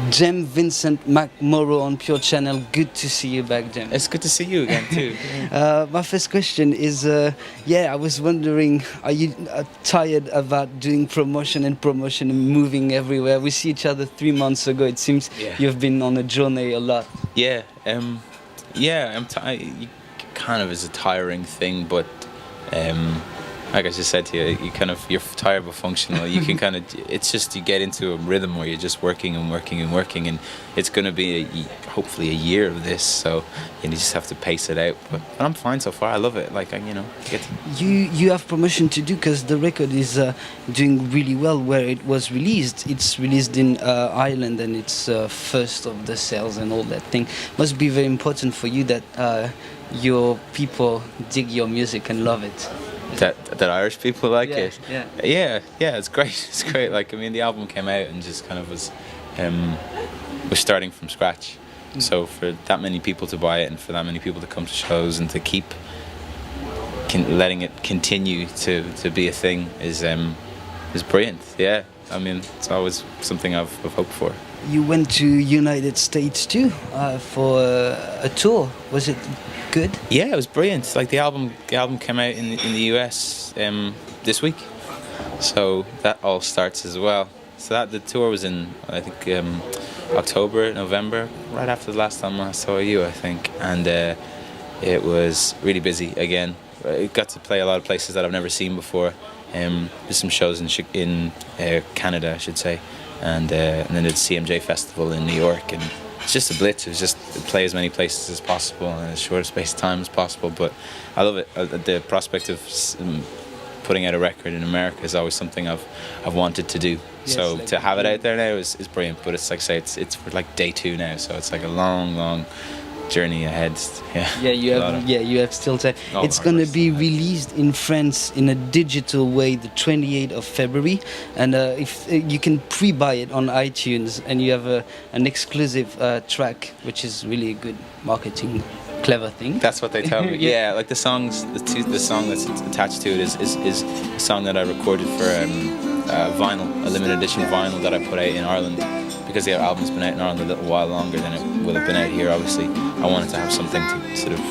Jem, Vincent, Mc Morrow on Pure Channel. Good to see you back, Jem. It's good to see you again too. My first question is, I was wondering, are you tired about doing promotion and moving everywhere? We see each other 3 months ago. It seems you've been on a journey a lot. Yeah, I'm tired. Kind of is a tiring thing, but like I just said to you, you're tired but functional. You can kind of, it's just you get into a rhythm where you're just working and working and working, and it's going to be hopefully a year of this. So you just have to pace it out. But I'm fine so far. I love it. Like you have promotion to do because the record is doing really well where it was released. It's released in Ireland and it's first of the sales and all that thing. Must be very important for you that your people dig your music and love it. That Irish people like it. Yeah. Yeah, it's great. It's great. Like, I mean, the album came out and just kind of was starting from scratch. So for that many people to buy it and for that many people to come to shows and to keep letting it continue to be a thing is brilliant. Yeah, I mean, it's always something I've hoped for. You went to United States too for a tour. Was it good? Yeah, it was brilliant. Like the album came out in the US this week, so that all starts as well. So that the tour was in I think October, November, right after the last time I saw you, I think, and it was really busy again. I got to play a lot of places that I've never seen before. There's some shows in Canada, I should say, and then the CMJ Festival in New York, and it's just a blitz. It was just play as many places as possible in as short a space of time as possible. But I love it. The prospect of putting out a record in America is always something I've wanted to do. Yes, so like to have it out there now is brilliant. But it's like I say, it's for like day 2 now, so it's like a long journey ahead. You have still time. It's going to be released in France in a digital way the 28th of February, and if you can pre-buy it on iTunes, and you have an exclusive track, which is really a good marketing clever thing. That's what they tell me. Yeah, like the song that's attached to it is a song that I recorded for a limited edition vinyl that I put out in Ireland. Because the album's been out in Ireland a little while longer than it will have been out here, obviously, I wanted to have something to sort of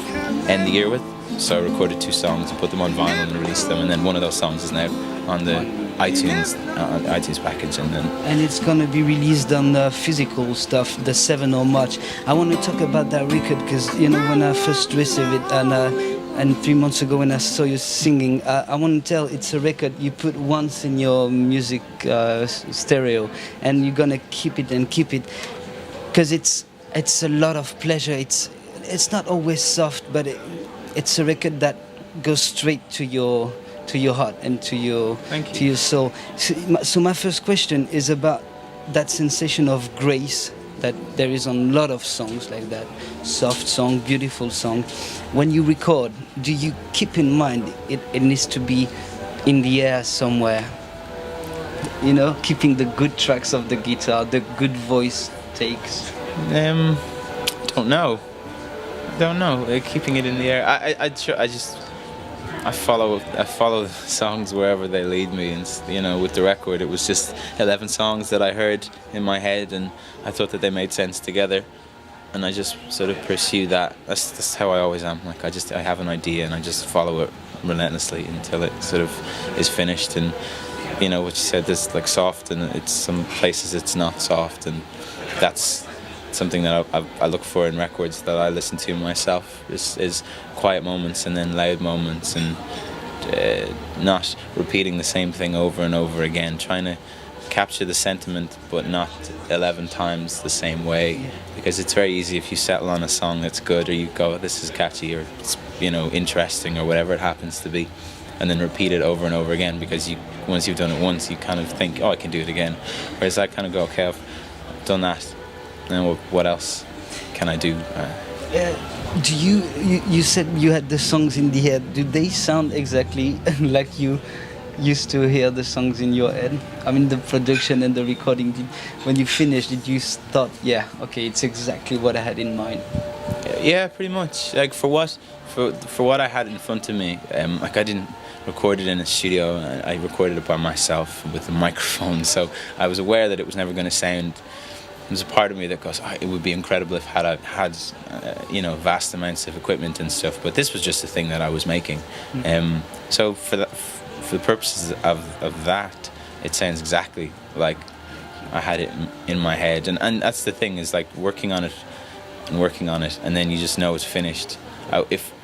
end the year with. So I recorded 2 songs and put them on vinyl and released them, and then one of those songs is now on the iTunes package, and it's gonna be released on the physical stuff the 7th of March. I want to talk about that record because when I first received it and 3 months ago when I saw you singing, I want to tell it's a record you put once in your music stereo, and you're gonna keep it because it's a lot of pleasure. It's not always soft, but it's a record that goes straight to your heart and to your soul. So my first question is about that sensation of grace that there is on a lot of songs like that, soft song, beautiful song. When you record, do you keep in mind it needs to be in the air somewhere? Keeping the good tracks of the guitar, the good voice takes. Don't know. Keeping it in the air. I follow songs wherever they lead me, and with the record it was just 11 songs that I heard in my head, and I thought that they made sense together, and I just sort of pursue that. That's how I always am. Like I have an idea and I just follow it relentlessly until it sort of is finished. And what you said, there's like soft, and it's some places it's not soft, and that's something that I look for in records that I listen to myself is quiet moments and then loud moments, and not repeating the same thing over and over again, trying to capture the sentiment but not 11 times the same way, because it's very easy if you settle on a song that's good, or you go, this is catchy, or it's interesting, or whatever it happens to be, and then repeat it over and over again, because once you've done it once you kind of think, I can do it again, whereas I kind of go, okay, I've done that. And what else can I do? Do you said you had the songs in the head. Do they sound exactly like you used to hear the songs in your head? I mean, the production and the recording. When you finished, did you thought, it's exactly what I had in mind? Yeah, pretty much. Like for what I had in front of me, like I didn't record it in a studio. I recorded it by myself with a microphone, so I was aware that it was never going to sound there's a part of me that goes, oh, it would be incredible if I had vast amounts of equipment and stuff. But this was just a thing that I was making. So for the purposes of that, it sounds exactly like I had it in my head. And that's the thing, is like working on it, and then you just know it's finished.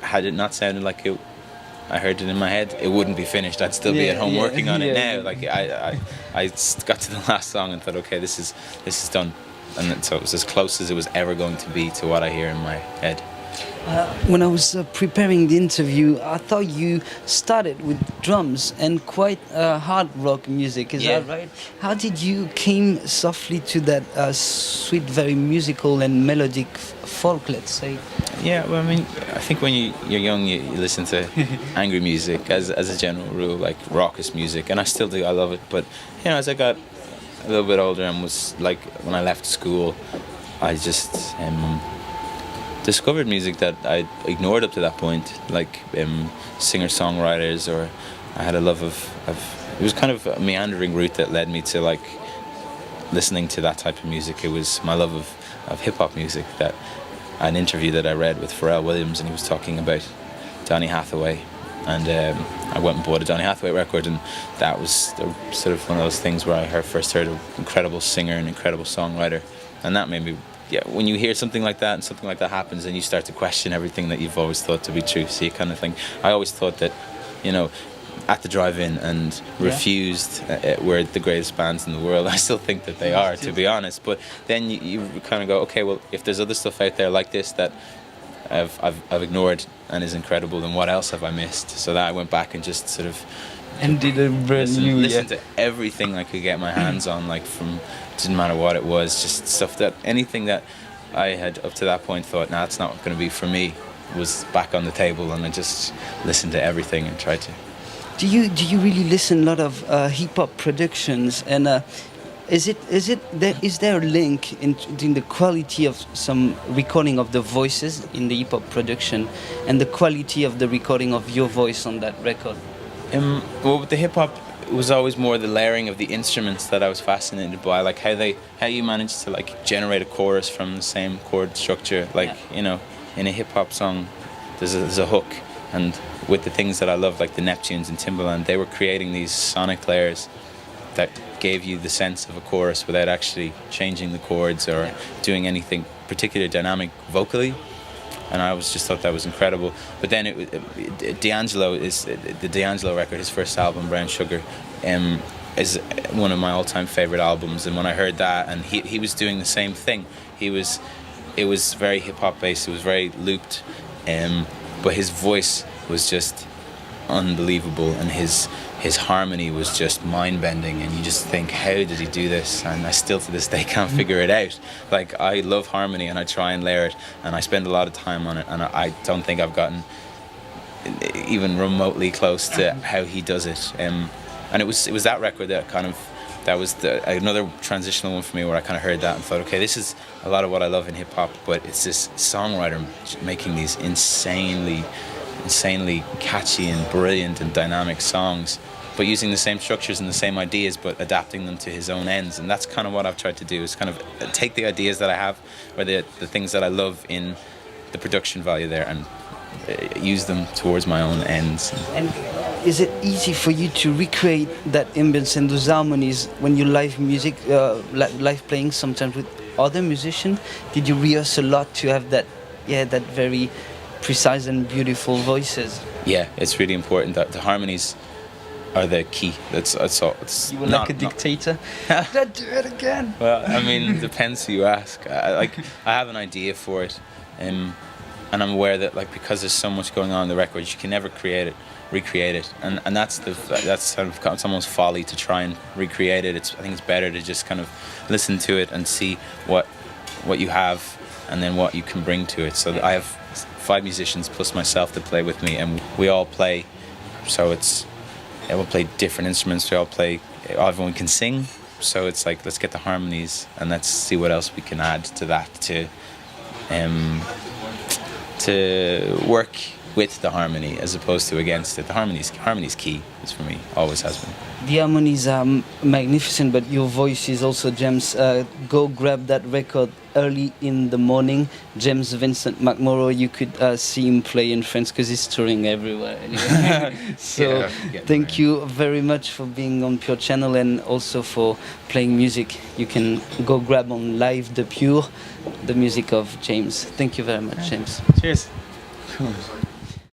Had it not sounded like it, I heard it in my head, it wouldn't be finished. I'd still be at home working on it now. Like I got to the last song and thought, okay, this is done, and so it was as close as it was ever going to be to what I hear in my head. When I was preparing the interview, I thought you started with drums and quite hard rock music. Is that right? How did you came softly to that sweet, very musical and melodic folk, let's say? Yeah, well, I mean, I think when you're young, you listen to angry music as a general rule, like raucous music, and I still do. I love it. But as I got a little bit older and was like, when I left school, I just discovered music that I ignored up to that point, like singer-songwriters, or I had a love of it was kind of a meandering route that led me to like listening to that type of music. It was my love of hip-hop music, that an interview that I read with Pharrell Williams, and he was talking about Donny Hathaway, and I went and bought a Donny Hathaway record, and that was sort of one of those things where I first heard an incredible singer and incredible songwriter, and that made me, when you hear something like that and something like that happens, and you start to question everything that you've always thought to be true. So you kind of think, I always thought that, at the drive-in and Refused were the greatest bands in the world. I still think that they are, to be honest. But then you kind of go, okay, well, if there's other stuff out there like this that I've ignored and is incredible, then what else have I missed? So that I went back and just sort of did a brand new listen to everything I could get my hands on, like from, didn't matter what it was, just stuff that, anything that I had up to that point thought, nah, it's not going to be for me, was back on the table, and I just listened to everything and tried to. Do you really listen a lot of hip hop productions, and is there a link in the quality of some recording of the voices in the hip hop production and the quality of the recording of your voice on that record? Well, with the hip hop, it was always more the layering of the instruments that I was fascinated by, like how you manage to like generate a chorus from the same chord structure, like in a hip hop song, there's a hook. And with the things that I love, like the Neptunes and Timbaland, they were creating these sonic layers that gave you the sense of a chorus without actually changing the chords or doing anything particularly dynamic vocally. And I just thought that was incredible. But then D'Angelo is the D'Angelo record, his first album, Brown Sugar, is one of my all-time favorite albums. And when I heard that, and he was doing the same thing, it was very hip hop based. It was very looped. But his voice was just unbelievable, and his harmony was just mind-bending, and you just think, how did he do this? And I still to this day can't figure it out. Like, I love harmony and I try and layer it, and I spend a lot of time on it, and I don't think I've gotten even remotely close to how he does it. And it was that record that was another transitional one for me, where I kind of heard that and thought, okay, this is a lot of what I love in hip hop, but it's this songwriter making these insanely catchy and brilliant and dynamic songs, but using the same structures and the same ideas, but adapting them to his own ends. And that's kind of what I've tried to do, is kind of take the ideas that I have, or the things that I love in the production value there, and use them towards my own ends. And is it easy for you to recreate that ambience and those harmonies when you live music, live playing sometimes with other musicians? Did you rehearse a lot to have that very precise and beautiful voices? Yeah, it's really important that the harmonies are the key. That's all. It's you were like a dictator. Did I do it again? Well, I mean, it depends who you ask. I have an idea for it, and I'm aware that, like, because there's so much going on in the record, you can never recreate it, and that's kind of, it's almost folly to try and recreate it. I think it's better to just kind of listen to it and see what you have, and then what you can bring to it. So I have 5 musicians plus myself that play with me, and we all play. So we'll play different instruments. Everyone can sing. So it's like, let's get the harmonies, and let's see what else we can add to that to work with the harmony as opposed to against it. The harmony's key, is for me, always has been. The harmonies are magnificent, but your voice is also James. Go grab that record early in the morning. James Vincent Mc Morrow, you could see him play in France because he's touring everywhere. Anyway. So thank you very much for being on Pure Channel and also for playing music. You can go grab on Live the Pure, the music of James. Thank you very much, James. Cheers.